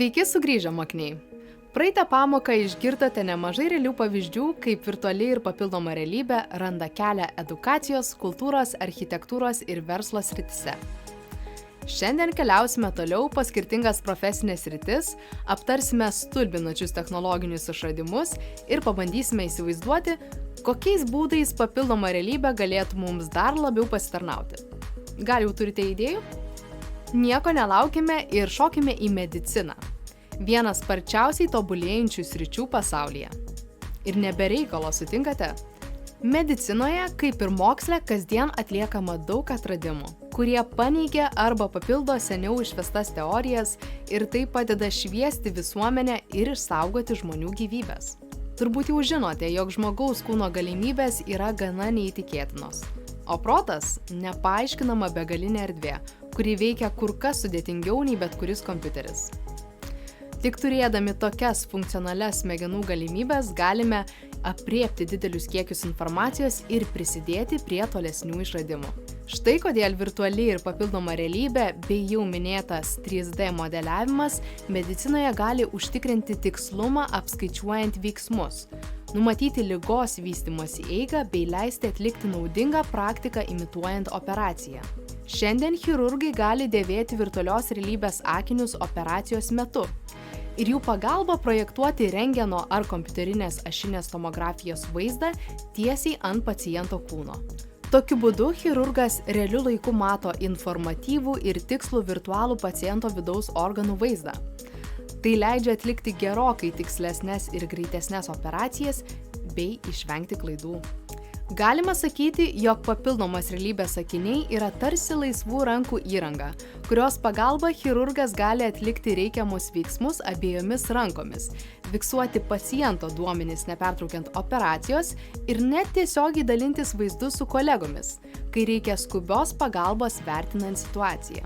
Sveiki sugrįžę, mokiniai! Praeitą pamoką išgirdote nemažai realių pavyzdžių, kaip virtuali ir papildoma realybė randa kelią edukacijos, kultūros, architektūros ir verslo srityse. Šiandien keliausime toliau po skirtingas profesinės sritis, aptarsime stulbinančius technologinius išradimus ir pabandysime įsivaizduoti, kokiais būdais papildoma realybė galėtų mums dar labiau pasitarnauti. Gal jau turite idėjų? Nieko nelaukime ir šokime į mediciną. Vienas sparčiausiai tobulėjančių sričių pasaulyje. Ir nebereikalo sutinkate? Medicinoje, kaip ir moksle, kasdien atliekama daug atradimų, kurie paneigia arba papildo seniau išvestas teorijas ir tai padeda šviesti visuomenę ir išsaugoti žmonių gyvybes. Turbūt jau žinote, jog žmogaus kūno galimybės yra gana neįtikėtinos. O protas – nepaaiškinama begalinė erdvė, kuri veikia kur kas sudėtingiau nei bet kuris kompiuteris. Tik turėdami tokias funkcionalias smegenų galimybės galime aprėpti didelius kiekius informacijos ir prisidėti prie tolesnių išradimų. Štai kodėl virtuali ir papildoma realybė bei jau minėtas 3D modeliavimas medicinoje gali užtikrinti tikslumą apskaičiuojant veiksmus, numatyti ligos vystymosi eigą bei leisti atlikti naudingą praktiką imituojant operaciją. Šiandien chirurgai gali dėvėti virtualios realybės akinius operacijos metu ir jų pagalba projektuoti rentgeno ar kompiuterinės ašinės tomografijos vaizdą tiesiai ant paciento kūno. Tokiu būdu chirurgas realiu laiku mato informatyvų ir tikslų virtualų paciento vidaus organų vaizdą. Tai leidžia atlikti gerokai tikslesnes ir greitesnes operacijas bei išvengti klaidų. Galima sakyti, jog papildomos realybės akiniai yra tarsi laisvų rankų įranga, kurios pagalba chirurgas gali atlikti reikiamus veiksmus abiejomis rankomis, fiksuoti paciento duomenis nepertraukiant operacijos ir net tiesiogiai dalintis vaizdus su kolegomis, kai reikia skubios pagalbos vertinant situaciją.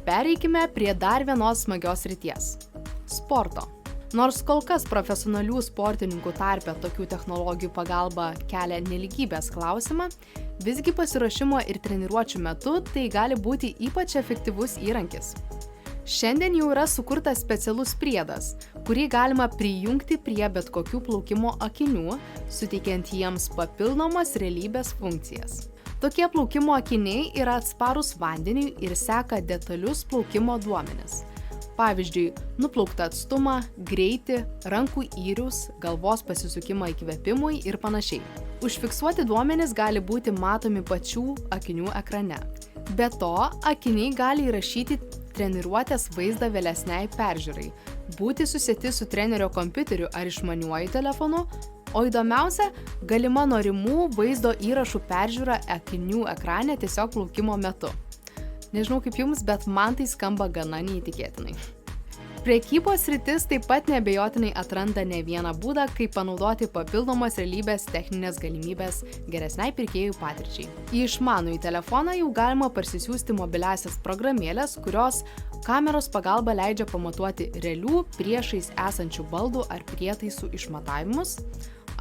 Pereikime prie dar vienos smagios srities – sporto. Nors kol kas profesionalių sportininkų tarpe tokių technologijų pagalba kelia nelygybės klausimą, visgi pasiruošimo ir treniruočių metu tai gali būti ypač efektyvus įrankis. Šiandien jau yra sukurtas specialus priedas, kurį galima prijungti prie bet kokių plaukimo akinių, suteikiant jiems papildomas realybės funkcijas. Tokie plaukimo akiniai yra atsparūs vandeniui ir seka detalius plaukimo duomenis. Pavyzdžiui, nuplauktą atstumą, greitį, rankų yrius, galvos pasisukimą įkvėpimui ir panašiai. Užfiksuoti duomenys gali būti matomi pačių akinių ekrane. Be to, akiniai gali įrašyti treniruotės vaizdą vėlesniai peržiūrai, būti susieti su trenerio kompiuteriu ar išmaniuoju telefonu, o įdomiausia, galima norimų vaizdo įrašų peržiūra akinių ekrane tiesiog plaukimo metu. Nežinau kaip jums, bet man tai skamba gana neįtikėtinai. Prekybos sritis taip pat neabejotinai atranda ne vieną būdą, kaip panaudoti papildomos realybės techninės galimybės geresniai pirkėjų patirčiai. Į išmanųjį telefoną jau galima parsisiųsti mobiliąsias programėlės, kurios kameros pagalba leidžia pamatuoti realių priešais esančių baldų ar prietaisų išmatavimus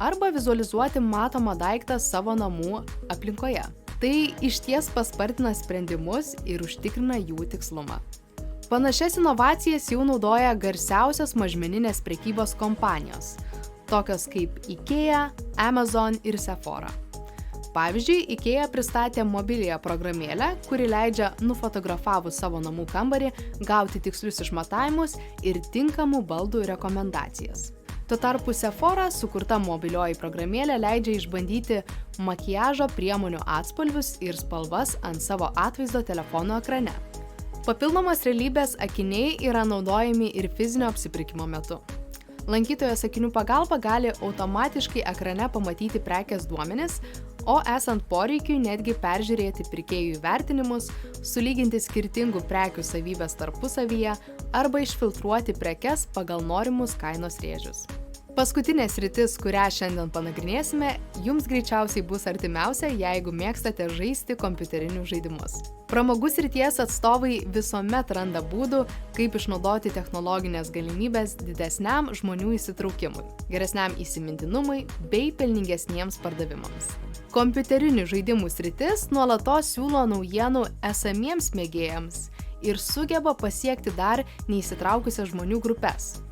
arba vizualizuoti matomą daiktą savo namų aplinkoje. Tai išties paspartina sprendimus ir užtikrina jų tikslumą. Panašias inovacijas jau naudoja garsiausios mažmeninės prekybos kompanijos, tokios kaip IKEA, Amazon ir Sephora. Pavyzdžiui, IKEA pristatė mobiliąją programėlę, kuri leidžia nufotografavus savo namų kambarį gauti tikslius išmatavimus ir tinkamų baldų rekomendacijas. Tuo tarpu Sephora sukurta mobilioji programėlė leidžia išbandyti makiažo priemonių atspalvius ir spalvas ant savo atvaizdo telefono ekrane. Papildomos realybės akiniai yra naudojami ir fizinio apsipirkimo metu. Lankytojas akinių pagalba gali automatiškai ekrane pamatyti prekės duomenis, o esant poreikiui netgi peržiūrėti pirkėjų įvertinimus, sulyginti skirtingų prekių savybės tarpusavyje arba išfiltruoti prekes pagal norimus kainos rėžius. Paskutinė sritis, kurią šiandien panagrinėsime, jums greičiausiai bus artimiausia, jeigu mėgstate žaisti kompiuterinius žaidimus. Pramogų srities atstovai visuomet randa būdų, kaip išnaudoti technologinės galimybės didesniam žmonių įsitraukimui, geresniam įsimintinumui bei pelningesniems pardavimams. Kompiuterinių žaidimų sritis nuolatos siūlo naujienų esamiems mėgėjams ir sugeba pasiekti dar neįsitraukusias žmonių grupes.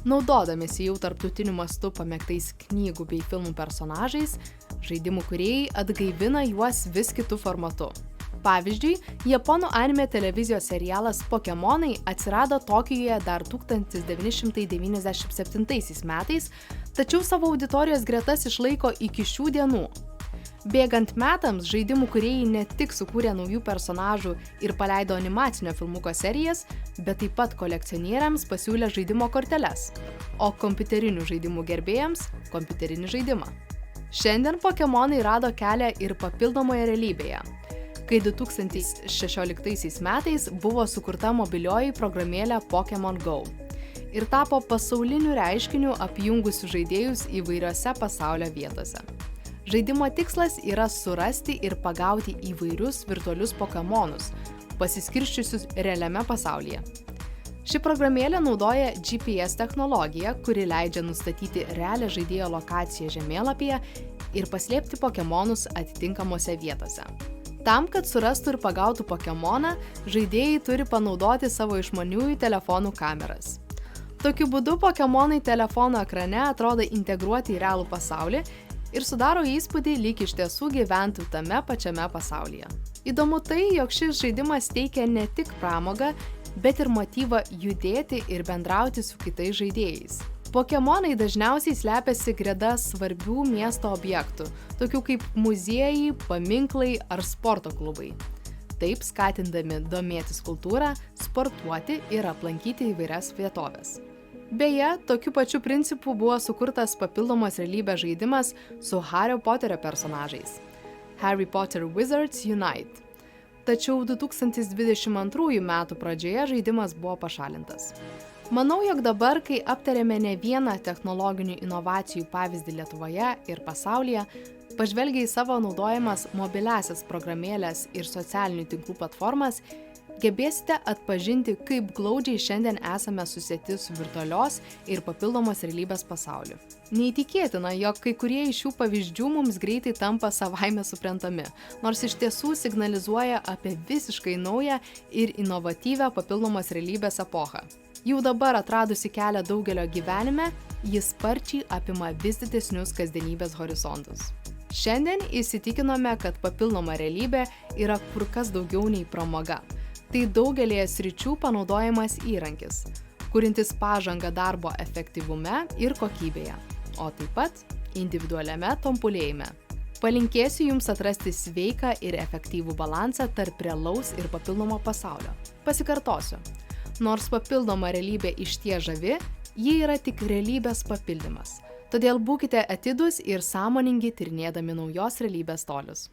Naudodamiesi jau tarptautiniu mastu pamėgtais knygų bei filmų personažais, žaidimų kūrėjai atgaivina juos vis kitu formatu. Pavyzdžiui, japonų anime televizijos serialas Pokemonai atsirado Tokijuje dar 1997 metais, tačiau savo auditorijos gretas išlaiko iki šių dienų. Bėgant metams, žaidimų kūrėjai ne tik sukūrė naujų personažų ir paleido animacinio filmuko serijas, bet taip pat kolekcionieriams pasiūlė žaidimo korteles, o kompiuterinių žaidimų gerbėjams – kompiuterinį žaidimą. Šiandien Pokemonai rado kelią ir papildomoje realybėje, kai 2016 metais buvo sukurta mobilioji programėlė Pokemon Go ir tapo pasauliniu reiškiniu apjungusiu žaidėjus įvairiose pasaulio vietose. Žaidimo tikslas yra surasti ir pagauti įvairius virtualius Pokemonus, pasiskirsčiusius realiame pasaulyje. Ši programėlė naudoja GPS technologiją, kuri leidžia nustatyti realią žaidėjo lokaciją žemėlapyje ir paslėpti Pokemonus atitinkamose vietose. Tam, kad surastų ir pagautų Pokemoną, žaidėjai turi panaudoti savo išmaniųjų telefonų kameras. Tokiu būdu Pokemonai telefono ekrane atrodo integruoti į realų pasaulį ir sudaro įspūdį, lyg iš tiesų gyventų tame pačiame pasaulyje. Įdomu tai, jog šis žaidimas teikia ne tik pramogą, bet ir motyvą judėti ir bendrauti su kitais žaidėjais. Pokemonai dažniausiai slepiasi greta svarbių miesto objektų, tokių kaip muziejai, paminklai ar sporto klubai. Taip skatindami domėtis kultūrą, sportuoti ir aplankyti įvairias vietovės. Beje, tokiu pačiu principu buvo sukurtas papildomos realybės žaidimas su Hario Poterio personažais – Harry Potter Wizards Unite. Tačiau 2022 metų pradžioje žaidimas buvo pašalintas. Manau, jog dabar, kai aptarėme ne vieną technologinių inovacijų pavyzdį Lietuvoje ir pasaulyje, pažvelgia į savo naudojamas mobiliasias programėlės ir socialinių tinklų platformas, gebėsite atpažinti, kaip glaudžiai šiandien esame susieti su virtualios ir papildomos realybės pasauliu. Neįtikėtina, jog kai kurie iš šių pavyzdžių mums greitai tampa savaime suprantami, nors iš tiesų signalizuoja apie visiškai naują ir inovatyvią papildomos realybės epochą. Jau dabar atradusi kelią daugelio gyvenime, jis sparčiai apima vis didesnius kasdienybės horizontus. Šiandien įsitikinome, kad papildoma realybė yra kur kas daugiau nei pramoga. Tai daugelėje sričių panaudojamas įrankis, kurintis pažangą darbo efektyvume ir kokybėje, o taip pat individualiame tobulėjime. Palinkėsiu jums atrasti sveiką ir efektyvų balansą tarp realaus ir papildomo pasaulio. Pasikartosiu. Nors papildoma realybė išties žavi, ji yra tik realybės papildymas. Todėl būkite atidūs ir sąmoningi tyrinėdami naujos realybės tolius.